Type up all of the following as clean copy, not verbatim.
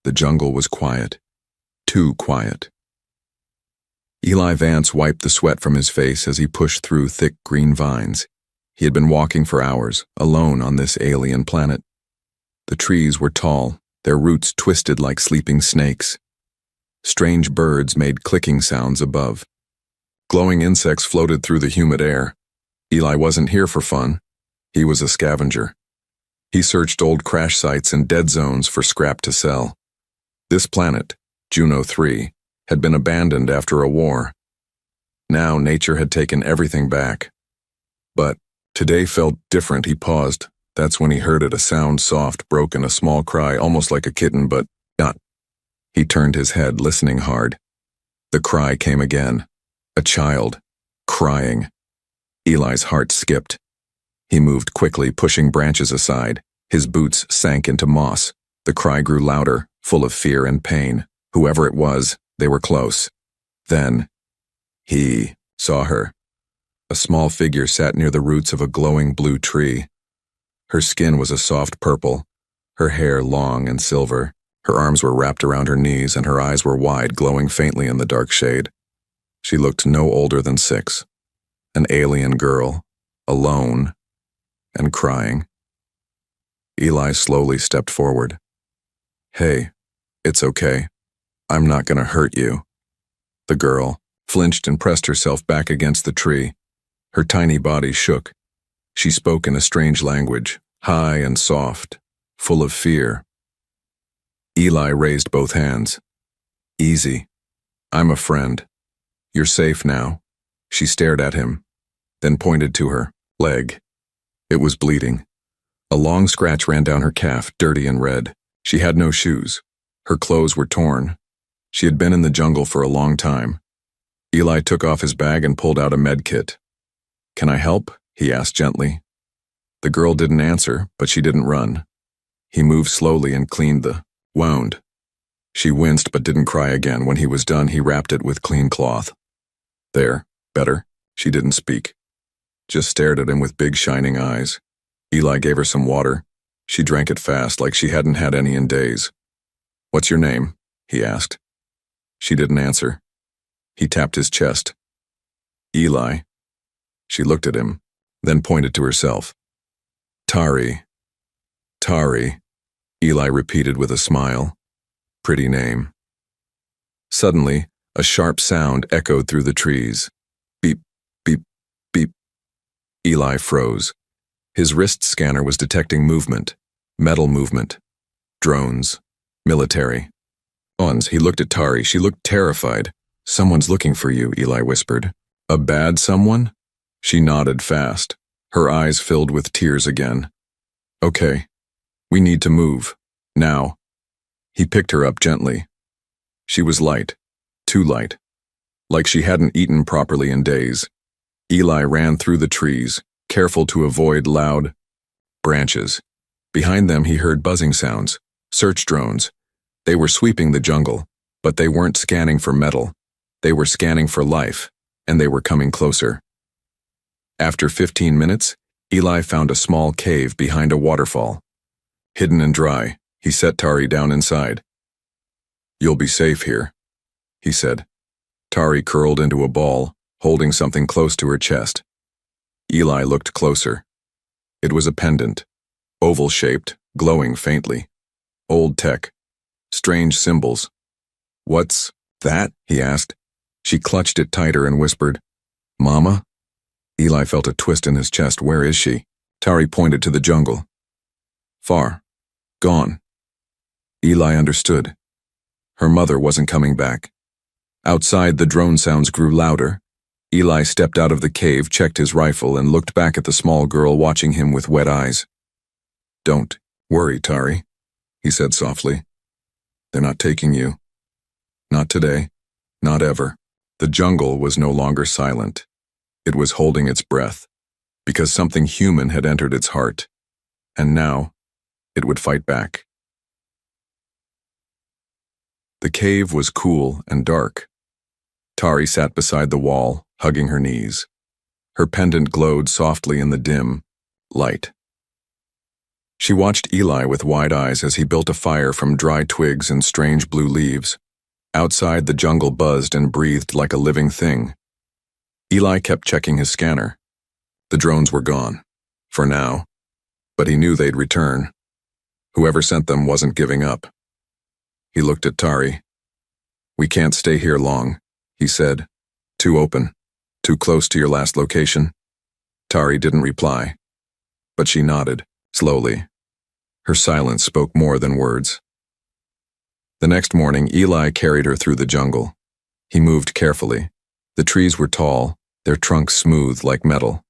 The jungle was quiet. Too quiet. Eli Vance wiped the sweat from his face as he pushed through thick green vines. He had been walking for hours, alone on this alien planet. The trees were tall, their roots twisted like sleeping snakes. Strange birds made clicking sounds above. Glowing insects floated through the humid air. Eli wasn't here for fun. He was a scavenger. He searched old crash sites and dead zones for scrap to sell. This planet, Juno 3, had been abandoned after a war. Now nature had taken everything back. But today felt different. He paused. That's when he heard it, a sound soft, broken, a small cry, almost like a kitten, but not. He turned his head, listening hard. The cry came again. A child, crying. Eli's heart skipped. He moved quickly, pushing branches aside. His boots sank into moss. The cry grew louder, full of fear and pain. Whoever it was, they were close. Then, he saw her. A small figure sat near the roots of a glowing blue tree. Her skin was a soft purple, her hair long and silver. Her arms were wrapped around her knees and her eyes were wide, glowing faintly in the dark shade. She looked no older than 6. An alien girl, alone, and crying. Eli slowly stepped forward. "Hey, it's okay. I'm not gonna hurt you." The girl flinched and pressed herself back against the tree. Her tiny body shook. She spoke in a strange language, high and soft, full of fear. Eli raised both hands. "Easy. I'm a friend. You're safe now." She stared at him, then pointed to her leg. It was bleeding. A long scratch ran down her calf, dirty and red. She had no shoes. Her clothes were torn. She had been in the jungle for a long time. Eli took off his bag and pulled out a med kit. "Can I help?" he asked gently. The girl didn't answer, but she didn't run. He moved slowly and cleaned the wound. She winced but didn't cry again. When he was done, he wrapped it with clean cloth. "There, better?" She didn't speak, just stared at him with big shining eyes. Eli gave her some water. She drank it fast, like she hadn't had any in days. "What's your name?" he asked. She didn't answer. He tapped his chest. "Eli." She looked at him, then pointed to herself. "Tari. Tari," Eli repeated with a smile. "Pretty name." Suddenly, a sharp sound echoed through the trees. Beep, beep, beep. Eli froze. His wrist scanner was detecting movement, metal movement, drones, military. He looked at Tari. She looked terrified. "Someone's looking for you," Eli whispered. "A bad someone?" She nodded fast. Her eyes filled with tears again. "Okay. We need to move. Now." He picked her up gently. She was light. Too light. Like she hadn't eaten properly in days. Eli ran through the trees, careful to avoid loud branches. Behind them he heard buzzing sounds. Search drones. They were sweeping the jungle, but they weren't scanning for metal. They were scanning for life, and they were coming closer. After 15 minutes, Eli found a small cave behind a waterfall. Hidden and dry, he set Tari down inside. "You'll be safe here," he said. Tari curled into a ball, holding something close to her chest. Eli looked closer. It was a pendant, oval-shaped, glowing faintly. Old tech. Strange symbols. "What's that?" he asked. She clutched it tighter and whispered, "Mama?" Eli felt a twist in his chest. "Where is she?" Tari pointed to the jungle. "Far. Gone." Eli understood. Her mother wasn't coming back. Outside, the drone sounds grew louder. Eli stepped out of the cave, checked his rifle, and looked back at the small girl watching him with wet eyes. "Don't worry, Tari," he said softly. "They're not taking you. Not today. Not ever." The jungle was no longer silent. It was holding its breath, because something human had entered its heart, and now it would fight back. The cave was cool and dark. Tari sat beside the wall, hugging her knees. Her pendant glowed softly in the dim light. She watched Eli with wide eyes as he built a fire from dry twigs and strange blue leaves. Outside, the jungle buzzed and breathed like a living thing. Eli kept checking his scanner. The drones were gone. For now. But he knew they'd return. Whoever sent them wasn't giving up. He looked at Tari. "We can't stay here long," he said. "Too open. Too close to your last location." Tari didn't reply. But she nodded, slowly. Her silence spoke more than words. The next morning, Eli carried her through the jungle. He moved carefully. The trees were tall, their trunks smooth like metal.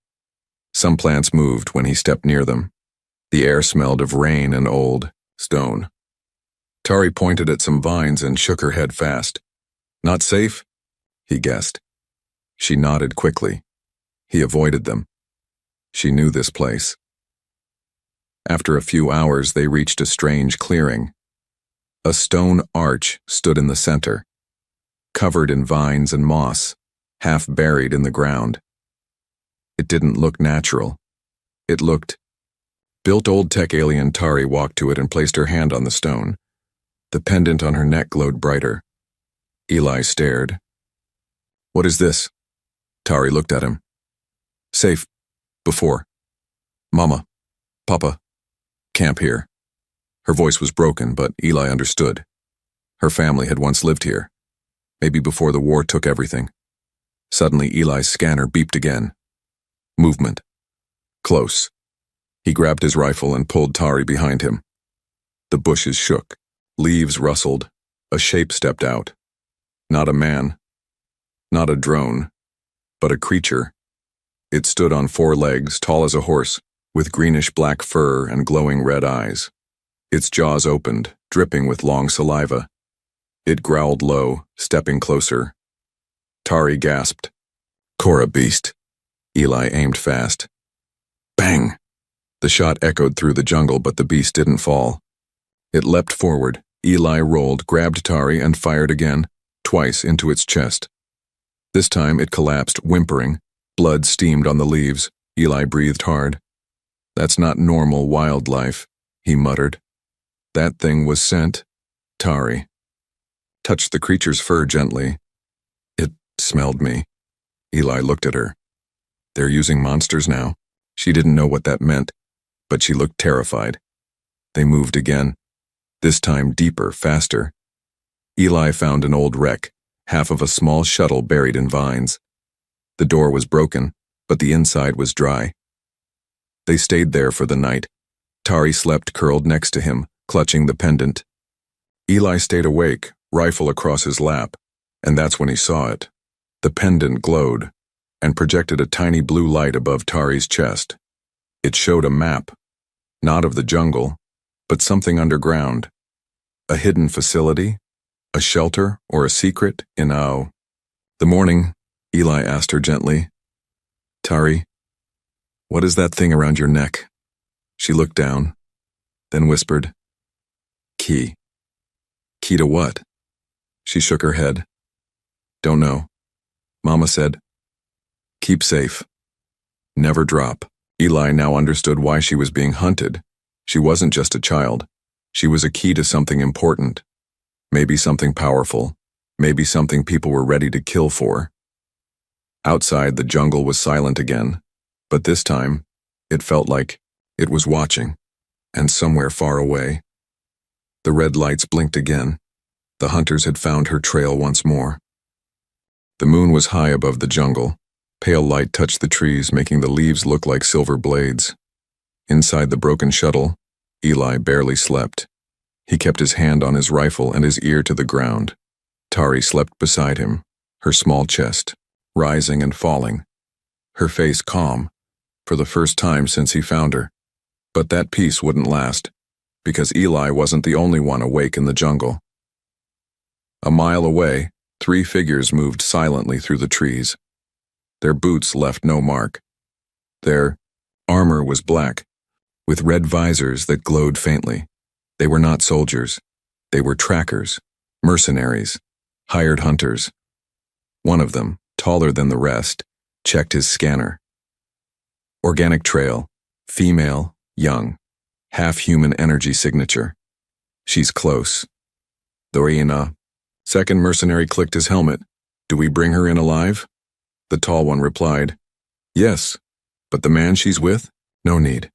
Some plants moved when he stepped near them. The air smelled of rain and old stone. Tari pointed at some vines and shook her head fast. "Not safe?" he guessed. She nodded quickly. He avoided them. She knew this place. After a few hours, they reached a strange clearing. A stone arch stood in the center, covered in vines and moss, half buried in the ground. It didn't look natural. It looked built. Old tech alien Tari walked to it and placed her hand on the stone. The pendant on her neck glowed brighter. Eli stared. "What is this?" Tari looked at him. "Safe. Before. Mama. Papa. Camp here." Her voice was broken, but Eli understood. Her family had once lived here. Maybe before the war took everything. Suddenly, Eli's scanner beeped again. Movement. Close. He grabbed his rifle and pulled Tari behind him. The bushes shook. Leaves rustled. A shape stepped out. Not a man. Not a drone. But a creature. It stood on 4 legs, tall as a horse, with greenish-black fur and glowing red eyes. Its jaws opened, dripping with long saliva. It growled low, stepping closer. Tari gasped. "Cora beast." Eli aimed fast. Bang! The shot echoed through the jungle, but the beast didn't fall. It leapt forward. Eli rolled, grabbed Tari, and fired again, twice into its chest. This time it collapsed, whimpering. Blood steamed on the leaves. Eli breathed hard. "That's not normal wildlife," he muttered. "That thing was sent." Tari touched the creature's fur gently. "It smelled me." Eli looked at her. "They're using monsters now?" She didn't know what that meant, but she looked terrified. They moved again, this time deeper, faster. Eli found an old wreck, half of a small shuttle buried in vines. The door was broken, but the inside was dry. They stayed there for the night. Tari slept curled next to him, clutching the pendant. Eli stayed awake, rifle across his lap, and that's when he saw it. The pendant glowed and projected a tiny blue light above Tari's chest. It showed a map, not of the jungle, but something underground. A hidden facility, a shelter, or a secret in the morning, Eli asked her gently, "Tari, what is that thing around your neck?" She looked down, then whispered, "Key." "Key to what?" She shook her head. "Don't know. Mama said, keep safe. Never drop." Eli now understood why she was being hunted. She wasn't just a child. She was a key to something important. Maybe something powerful. Maybe something people were ready to kill for. Outside, the jungle was silent again. But this time, it felt like it was watching. And somewhere far away. The red lights blinked again. The hunters had found her trail once more. The moon was high above the jungle. Pale light touched the trees, making the leaves look like silver blades. Inside the broken shuttle, Eli barely slept. He kept his hand on his rifle and his ear to the ground. Tari slept beside him, her small chest, rising and falling. Her face calm, for the first time since he found her. But that peace wouldn't last, because Eli wasn't the only one awake in the jungle. A mile away, 3 figures moved silently through the trees. Their boots left no mark. Their armor was black, with red visors that glowed faintly. They were not soldiers. They were trackers, mercenaries, hired hunters. One of them, taller than the rest, checked his scanner. Organic trail, female, young, half-human energy signature. She's close. Dorina. Second mercenary clicked his helmet. Do we bring her in alive? The tall one replied, yes, but the man she's with? No need.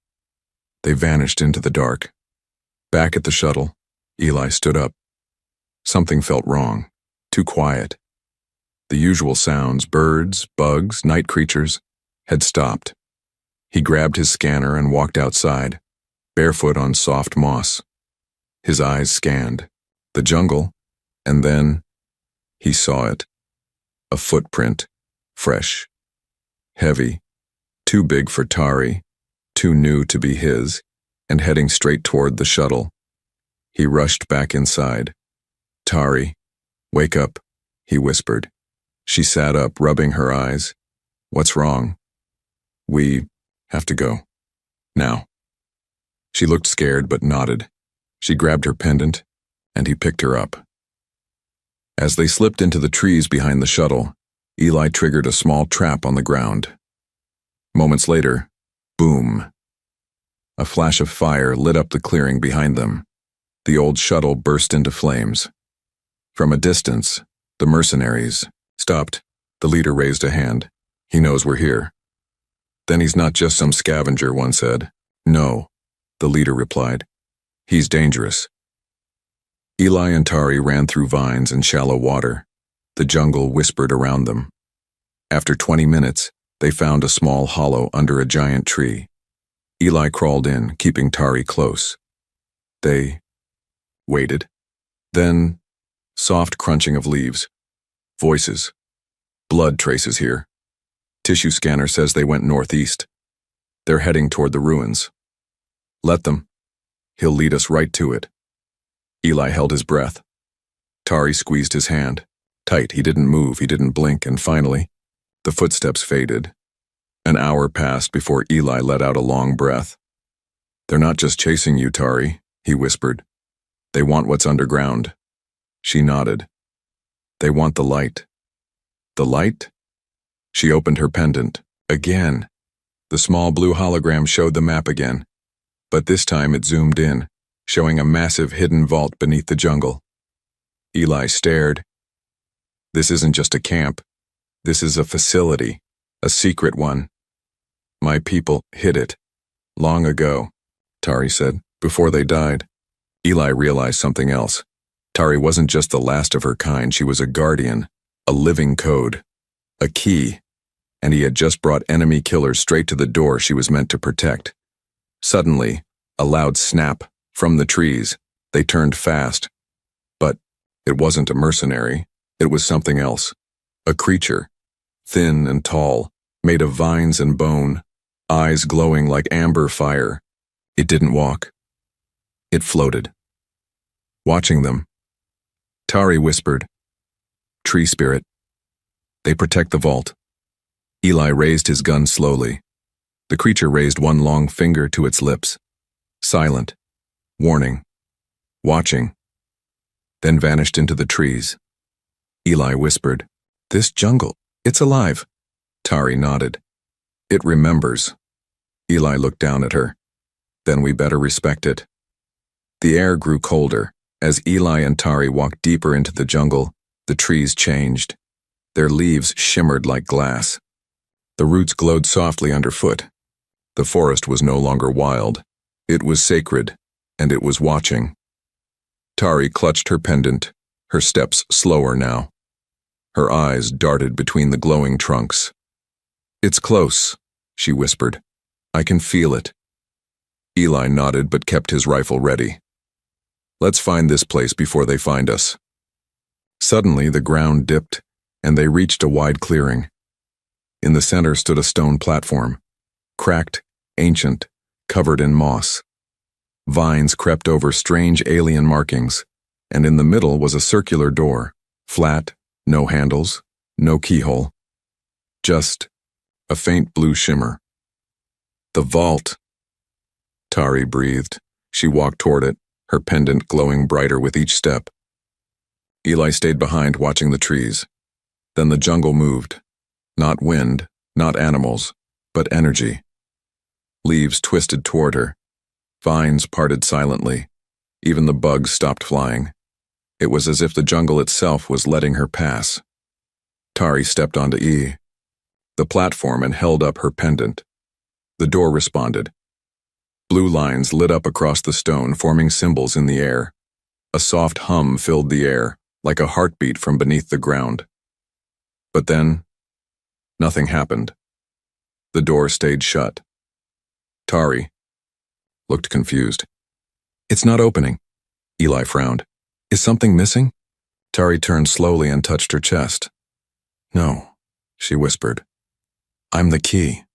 They vanished into the dark. Back at the shuttle, Eli stood up. Something felt wrong. Too quiet. The usual sounds, birds, bugs, night creatures, had stopped. He grabbed his scanner and walked outside, barefoot on soft moss. His eyes scanned the jungle, and then he saw it. A footprint, fresh, heavy, too big for Tari, too new to be his, and heading straight toward the shuttle. He rushed back inside. Tari, wake up, he whispered. She sat up, rubbing her eyes. What's wrong? We have to go. Now. She looked scared but nodded. She grabbed her pendant, and he picked her up. As they slipped into the trees behind the shuttle, Eli triggered a small trap on the ground. Moments later, boom. A flash of fire lit up the clearing behind them. The old shuttle burst into flames. From a distance, the mercenaries stopped. The leader raised a hand. He knows we're here. Then he's not just some scavenger, one said. No, the leader replied. He's dangerous. Eli and Tari ran through vines and shallow water. The jungle whispered around them. After 20 minutes, they found a small hollow under a giant tree. Eli crawled in, keeping Tari close. They waited. Then, soft crunching of leaves. Voices. Blood traces here. Tissue scanner says they went northeast. They're heading toward the ruins. Let them. He'll lead us right to it. Eli held his breath. Tari squeezed his hand. Tight, he didn't move, he didn't blink, and finally, the footsteps faded. An hour passed before Eli let out a long breath. They're not just chasing you, Tari, he whispered. They want what's underground. She nodded. They want the light. The light? She opened her pendant. Again. The small blue hologram showed the map again. But this time it zoomed in, showing a massive hidden vault beneath the jungle. Eli stared. This isn't just a camp. This is a facility, a secret one. My people hid it. Long ago, Tari said, before they died. Eli realized something else. Tari wasn't just the last of her kind, she was a guardian, a living code, a key, and he had just brought enemy killers straight to the door she was meant to protect. Suddenly, a loud snap from the trees. They turned fast. But it wasn't a mercenary, it was something else. A creature, thin and tall, made of vines and bone, eyes glowing like amber fire. It didn't walk. It floated. Watching them, Tari whispered, Tree spirit. They protect the vault. Eli raised his gun slowly. The creature raised one long finger to its lips. Silent. Warning. Watching. Then vanished into the trees. Eli whispered, This jungle, it's alive. Tari nodded. It remembers. Eli looked down at her. Then we better respect it. The air grew colder. As Eli and Tari walked deeper into the jungle, the trees changed. Their leaves shimmered like glass. The roots glowed softly underfoot. The forest was no longer wild. It was sacred, and it was watching. Tari clutched her pendant, her steps slower now. Her eyes darted between the glowing trunks. It's close, she whispered. I can feel it. Eli nodded but kept his rifle ready. Let's find this place before they find us. Suddenly the ground dipped, and they reached a wide clearing. In the center stood a stone platform, cracked, ancient, covered in moss. Vines crept over strange alien markings, and in the middle was a circular door, flat, no handles, no keyhole. Just a faint blue shimmer. The vault. Tari breathed. She walked toward it, her pendant glowing brighter with each step. Eli stayed behind watching the trees. Then the jungle moved. Not wind, not animals, but energy. Leaves twisted toward her. Vines parted silently. Even the bugs stopped flying. It was as if the jungle itself was letting her pass. Tari stepped onto the platform, and held up her pendant. The door responded. Blue lines lit up across the stone, forming symbols in the air. A soft hum filled the air, like a heartbeat from beneath the ground. But then, nothing happened. The door stayed shut. Tari looked confused. "It's not opening." Eli frowned. "Is something missing?" Tari turned slowly and touched her chest. "No," she whispered. "I'm the key."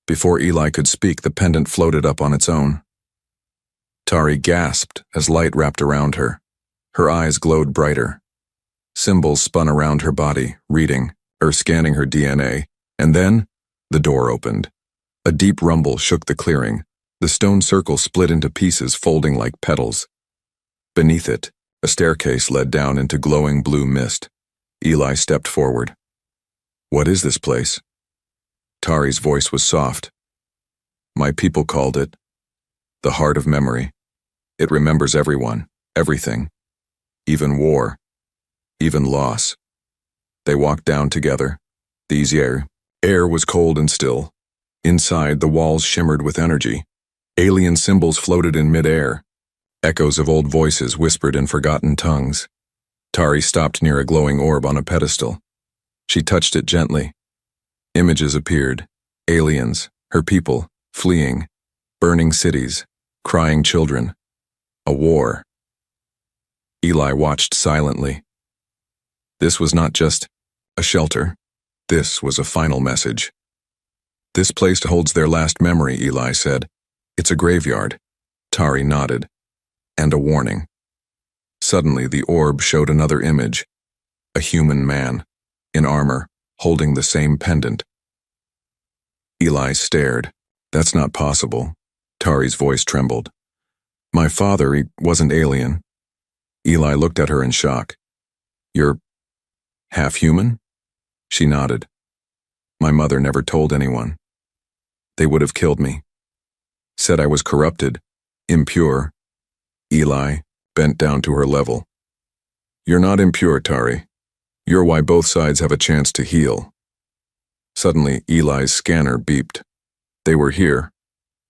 Before Eli could speak, the pendant floated up on its own. Tari gasped as light wrapped around her. Her eyes glowed brighter. Symbols spun around her body, reading, or scanning her DNA, and then the door opened. A deep rumble shook the clearing. The stone circle split into pieces, folding like petals. Beneath it, a staircase led down into glowing blue mist. Eli stepped forward. "What is this place?" Tari's voice was soft. "My people called it the heart of memory. It remembers everyone, everything, even war, even loss." They walked down together. The air was cold and still. Inside, the walls shimmered with energy. Alien symbols floated in midair. Echoes of old voices whispered in forgotten tongues. Tari stopped near a glowing orb on a pedestal. She touched it gently. Images appeared. Aliens, her people, fleeing, burning cities, crying children. A war. Eli watched silently. This was not just a shelter. This was a final message. "This place holds their last memory," Eli said. "It's a graveyard." Tari nodded. "And a warning." Suddenly, the orb showed another image. A human man, in armor, holding the same pendant. Eli stared. "That's not possible." Tari's voice trembled. "My father, he wasn't alien." Eli looked at her in shock. "You're half human?" She nodded. "My mother never told anyone. They would have killed me. Said I was corrupted, impure." Eli bent down to her level. "You're not impure, Tari. You're why both sides have a chance to heal." Suddenly, Eli's scanner beeped. They were here,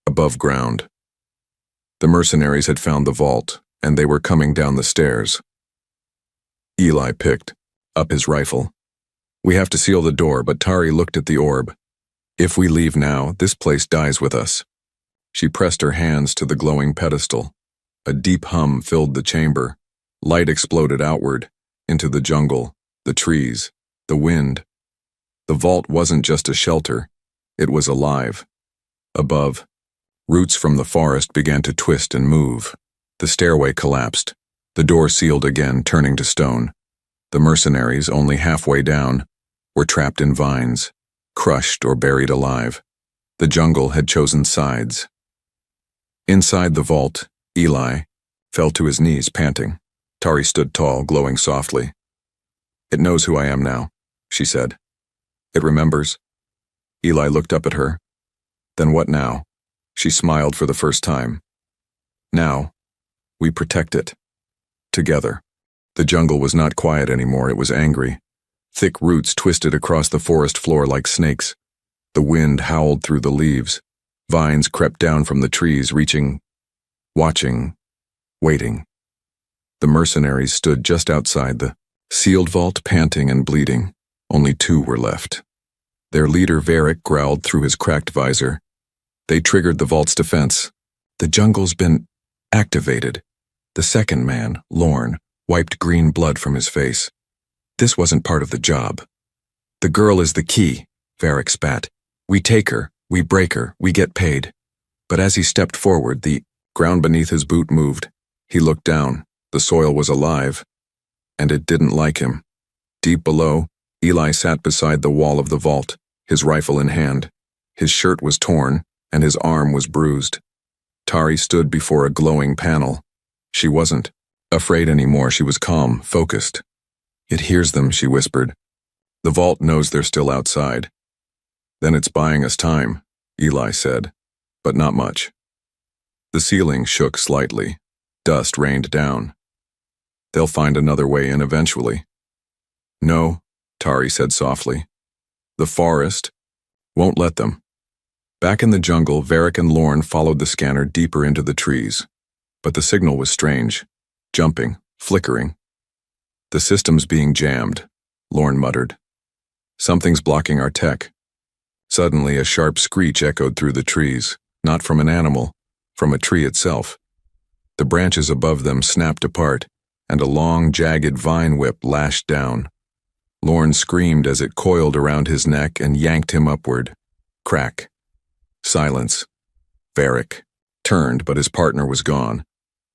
above ground. The mercenaries had found the vault, and they were coming down the stairs. Eli picked up his rifle. "We have to seal the door," but Tari looked at the orb. "If we leave now, this place dies with us." She pressed her hands to the glowing pedestal. A deep hum filled the chamber. Light exploded outward, into the jungle, the trees, the wind. The vault wasn't just a shelter. It was alive. Above, roots from the forest began to twist and move. The stairway collapsed. The door sealed again, turning to stone. The mercenaries, only halfway down, were trapped in vines, crushed or buried alive. The jungle had chosen sides. Inside the vault, Eli fell to his knees, panting. Tari stood tall, glowing softly. "It knows who I am now," she said. "It remembers." Eli looked up at her. "Then what now?" She smiled for the first time. "Now, we protect it. Together." The jungle was not quiet anymore, it was angry. Thick roots twisted across the forest floor like snakes. The wind howled through the leaves. Vines crept down from the trees, reaching, watching, waiting. The mercenaries stood just outside the sealed vault, panting and bleeding. Only two were left. Their leader, Varric, growled through his cracked visor. They triggered the vault's defense. "The jungle's been activated." The second man, Lorne, wiped green blood from his face. "This wasn't part of the job." "The girl is the key," Varric spat. "We take her, we break her, we get paid." But as he stepped forward, the ground beneath his boot moved. He looked down. The soil was alive, and it didn't like him. Deep below, Eli sat beside the wall of the vault, his rifle in hand. His shirt was torn, and his arm was bruised. Tari stood before a glowing panel. She wasn't afraid anymore. She was calm, focused. "It hears them," she whispered. "The vault knows they're still outside." "Then it's buying us time," Eli said, "but not much." The ceiling shook slightly. Dust rained down. They'll find another way in eventually. No, Tari said softly. The forest won't let them. Back in the jungle, Varric and Lorne followed the scanner deeper into the trees. But the signal was strange. Jumping, flickering. The system's being jammed, Lorne muttered. Something's blocking our tech. Suddenly, a sharp screech echoed through the trees, not from an animal, from a tree itself. The branches above them snapped apart, and a long, jagged vine whip lashed down. Lorne screamed as it coiled around his neck and yanked him upward. Crack. Silence. Varric turned, but his partner was gone.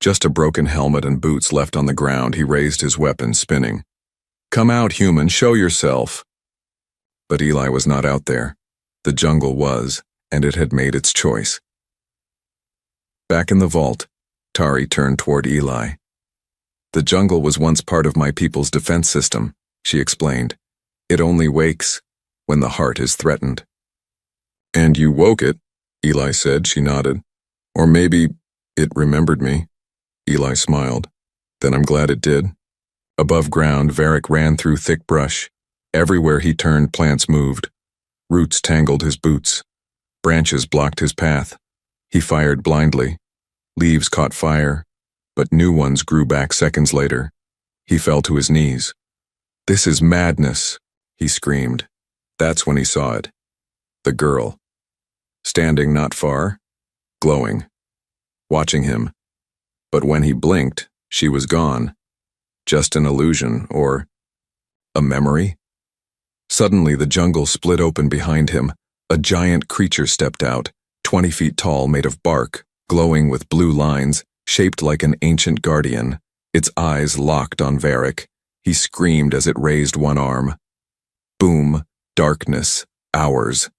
Just a broken helmet and boots left on the ground. He raised his weapon, spinning. Come out, human, show yourself. But Eli was not out there. The jungle was, and it had made its choice. Back in the vault, Tari turned toward Eli. The jungle was once part of my people's defense system, she explained. It only wakes when the heart is threatened. And you woke it, Eli said. She nodded. Or maybe it remembered me. Eli smiled. Then I'm glad it did. Above ground, Varric ran through thick brush. Everywhere he turned, plants moved. Roots tangled his boots. Branches blocked his path. He fired blindly. Leaves caught fire, but new ones grew back seconds later. He fell to his knees. This is madness, he screamed. That's when he saw it. The girl. Standing not far, glowing, watching him. But when he blinked, she was gone. Just an illusion, or a memory? Suddenly the jungle split open behind him. A giant creature stepped out, 20 feet tall, made of bark, glowing with blue lines, shaped like an ancient guardian. Its eyes locked on Varric. He screamed as it raised one arm. Boom, darkness, hours.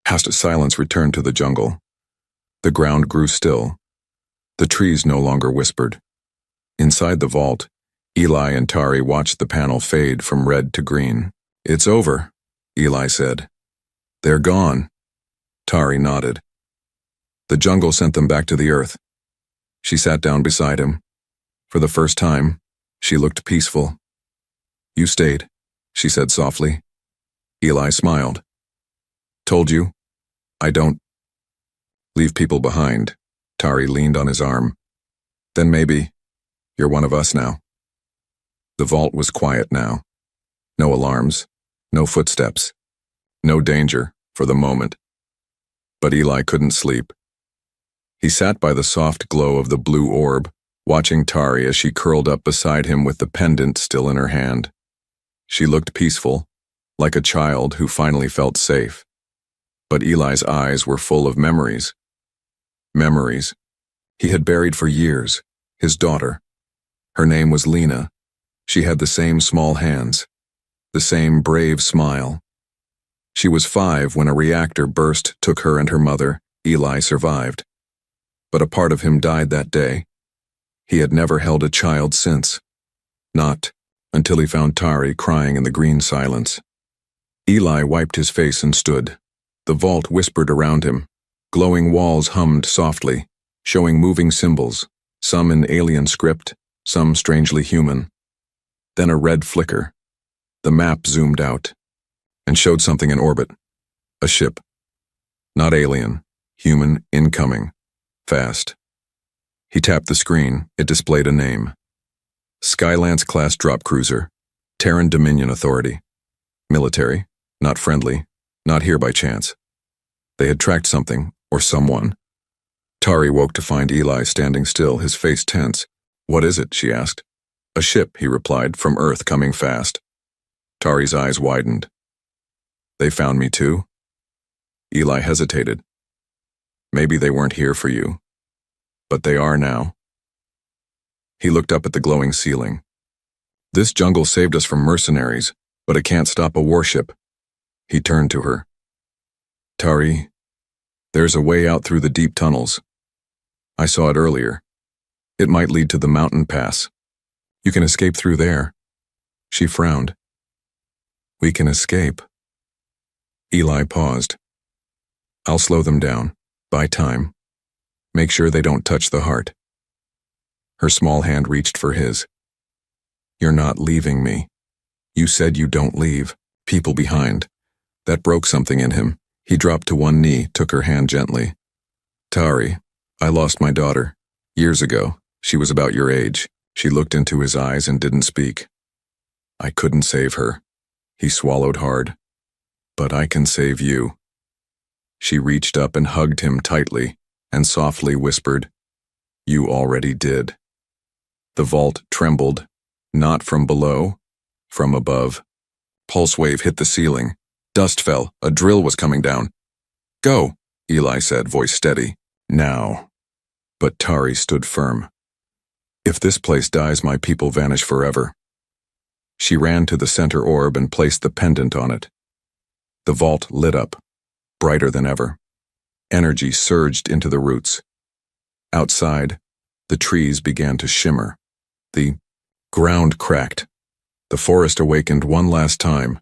Hasta silence returned to the jungle. The ground grew still. The trees no longer whispered. Inside the vault, Eli and Tari watched the panel fade from red to green. It's over, Eli said. They're gone. Tari nodded. The jungle sent them back to the earth. She sat down beside him. For the first time, she looked peaceful. You stayed, she said softly. Eli smiled. Told you, I don't leave people behind. Tari leaned on his arm. Then maybe you're one of us now. The vault was quiet now. No alarms, no footsteps, no danger for the moment. But Eli couldn't sleep. He sat by the soft glow of the blue orb, watching Tari as she curled up beside him with the pendant still in her hand. She looked peaceful, like a child who finally felt safe. But Eli's eyes were full of memories. Memories he had buried for years, his daughter. Her name was Lena. She had the same small hands, the same brave smile. She was 5 when a reactor burst took her and her mother. Eli survived. But a part of him died that day. He had never held a child since. Not until he found Tari crying in the green silence. Eli wiped his face and stood. The vault whispered around him. Glowing walls hummed softly, showing moving symbols, some in alien script, some strangely human. Then a red flicker. The map zoomed out and showed something in orbit. A ship. Not alien, human, incoming. Fast. He tapped the screen. It displayed a name. Skylance-class drop cruiser. Terran Dominion Authority. Military. Not friendly. Not here by chance. They had tracked something, or someone. Tari woke to find Eli standing still, his face tense. What is it? She asked. A ship, he replied, from Earth coming fast. Tari's eyes widened. They found me too? Eli hesitated. Maybe they weren't here for you. But they are now. He looked up at the glowing ceiling. This jungle saved us from mercenaries, but it can't stop a warship. He turned to her. Tari, there's a way out through the deep tunnels. I saw it earlier. It might lead to the mountain pass. You can escape through there. She frowned. We can escape. Eli paused. I'll slow them down. Buy time. Make sure they don't touch the heart. Her small hand reached for his. You're not leaving me. You said you don't leave. People behind. That broke something in him. He dropped to one knee, took her hand gently. Tari, I lost my daughter. Years ago. She was about your age. She looked into his eyes and didn't speak. I couldn't save her. He swallowed hard. But I can save you. She reached up and hugged him tightly and softly whispered, You already did. The vault trembled, not from below, from above. Pulse wave hit the ceiling. Dust fell. A drill was coming down. Go, Eli said, voice steady. Now. But Tari stood firm. If this place dies, my people vanish forever. She ran to the center orb and placed the pendant on it. The vault lit up, brighter than ever. Energy surged into the roots. Outside, the trees began to shimmer. The ground cracked. The forest awakened one last time.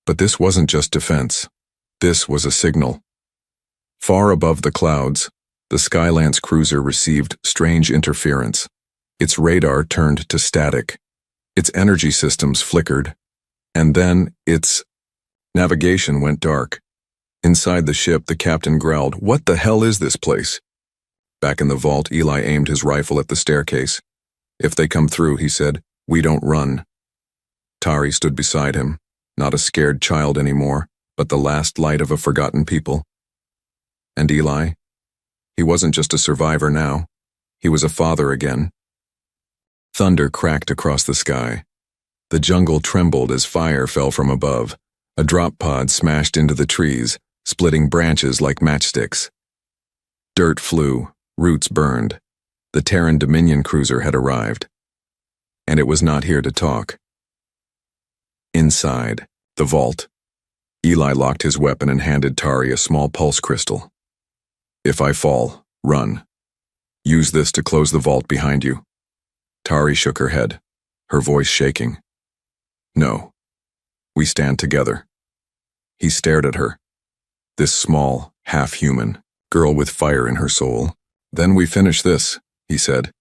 But this wasn't just defense. This was a signal. Far above the clouds, the Skylance cruiser received strange interference. Its radar turned to static. Its energy systems flickered. And then its navigation went dark. Inside the ship, the captain growled, What the hell is this place? Back in the vault, Eli aimed his rifle at the staircase. If they come through, he said, we don't run. Tari stood beside him, not a scared child anymore, but the last light of a forgotten people. And Eli? He wasn't just a survivor now. He was a father again. Thunder cracked across the sky. The jungle trembled as fire fell from above. A drop pod smashed into the trees, splitting branches like matchsticks. Dirt flew, roots burned. The Terran Dominion cruiser had arrived. And it was not here to talk. Inside, the vault, Eli locked his weapon and handed Tari a small pulse crystal. If I fall, run. Use this to close the vault behind you. Tari shook her head, her voice shaking. No. We stand together. He stared at her. This small, half-human, girl with fire in her soul. Then we finish this, he said.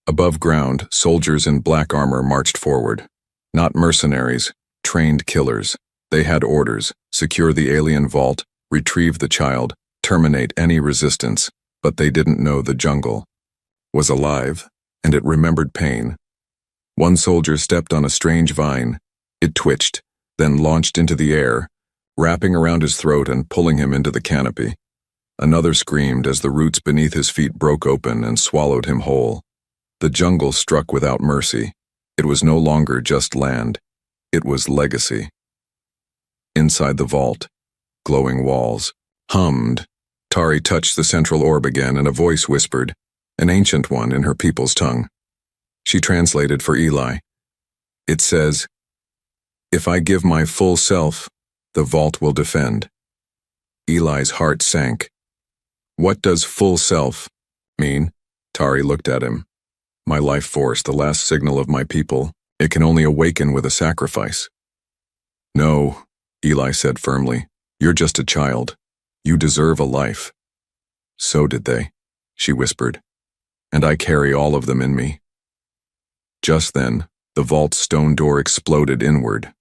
Above ground, soldiers in black armor marched forward. Not mercenaries, trained killers. They had orders: secure the alien vault, retrieve the child, terminate any resistance, but they didn't know the jungle was alive, and it remembered pain. One soldier stepped on a strange vine. It twitched, then launched into the air, wrapping around his throat and pulling him into the canopy. Another screamed as the roots beneath his feet broke open and swallowed him whole. The jungle struck without mercy. It was no longer just land. It was legacy. Inside the vault, glowing walls hummed. Tari touched the central orb again, and a voice whispered, an ancient one in her people's tongue. She translated for Eli. It says, If I give my full self, the vault will defend. Eli's heart sank. What does full self mean? Tari looked at him. My life force, the last signal of my people. It can only awaken with a sacrifice. No, Eli said firmly. You're just a child. You deserve a life. So did they, she whispered. And I carry all of them in me. Just then, the vault's stone door exploded inward.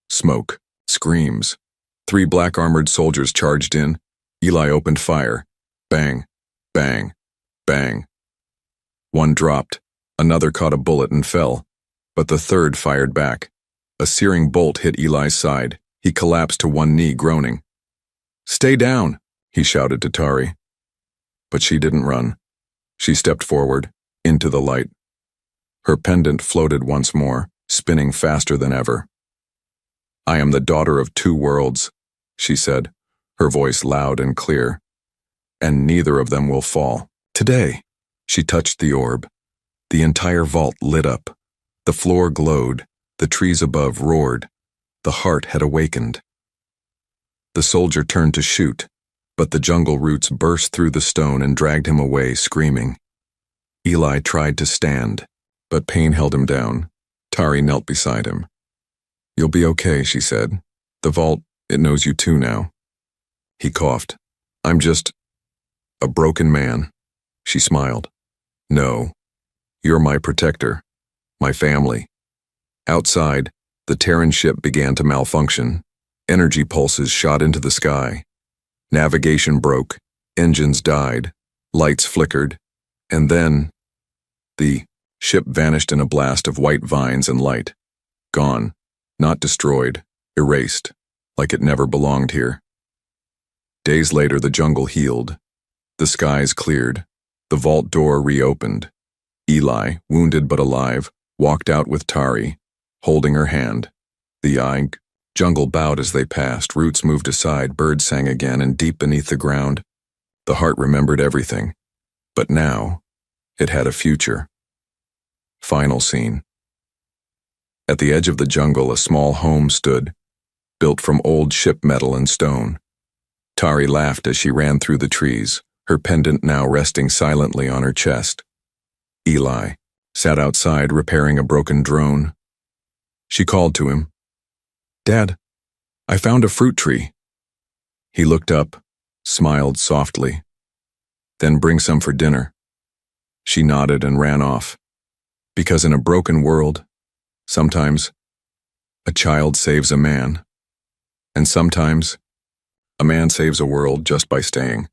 Smoke, screams. 3 black-armored soldiers charged in. Eli opened fire. Bang, bang, bang. One dropped. Another caught a bullet and fell. But the third fired back. A searing bolt hit Eli's side. He collapsed to one knee, groaning. Stay down, he shouted to Tari. But she didn't run. She stepped forward, into the light. Her pendant floated once more, spinning faster than ever. I am the daughter of 2 worlds, she said, her voice loud and clear. And neither of them will fall. Today, she touched the orb. The entire vault lit up. The floor glowed. The trees above roared. The heart had awakened. The soldier turned to shoot, but the jungle roots burst through the stone and dragged him away, screaming. Eli tried to stand, but pain held him down. Tari knelt beside him. You'll be okay, she said. The vault, it knows you too now. He coughed. I'm just a broken man. She smiled. No, you're my protector, my family. Outside, the Terran ship began to malfunction. Energy pulses shot into the sky. Navigation broke, engines died, lights flickered, and then the ship vanished in a blast of white vines and light. Gone, not destroyed, erased, like it never belonged here. Days later, the jungle healed. The skies cleared. The vault door reopened. Eli, wounded but alive, walked out with Tari, holding her hand. The jungle bowed as they passed, roots moved aside, birds sang again, and deep beneath the ground, the heart remembered everything. But now, it had a future. Final scene. At the edge of the jungle, a small home stood, built from old ship metal and stone. Tari laughed as she ran through the trees, her pendant now resting silently on her chest. Eli sat outside repairing a broken drone. She called to him. "Dad, I found a fruit tree." He looked up, smiled softly. "Then bring some for dinner." She nodded and ran off. Because in a broken world, sometimes a child saves a man, and sometimes a man saves a world just by staying.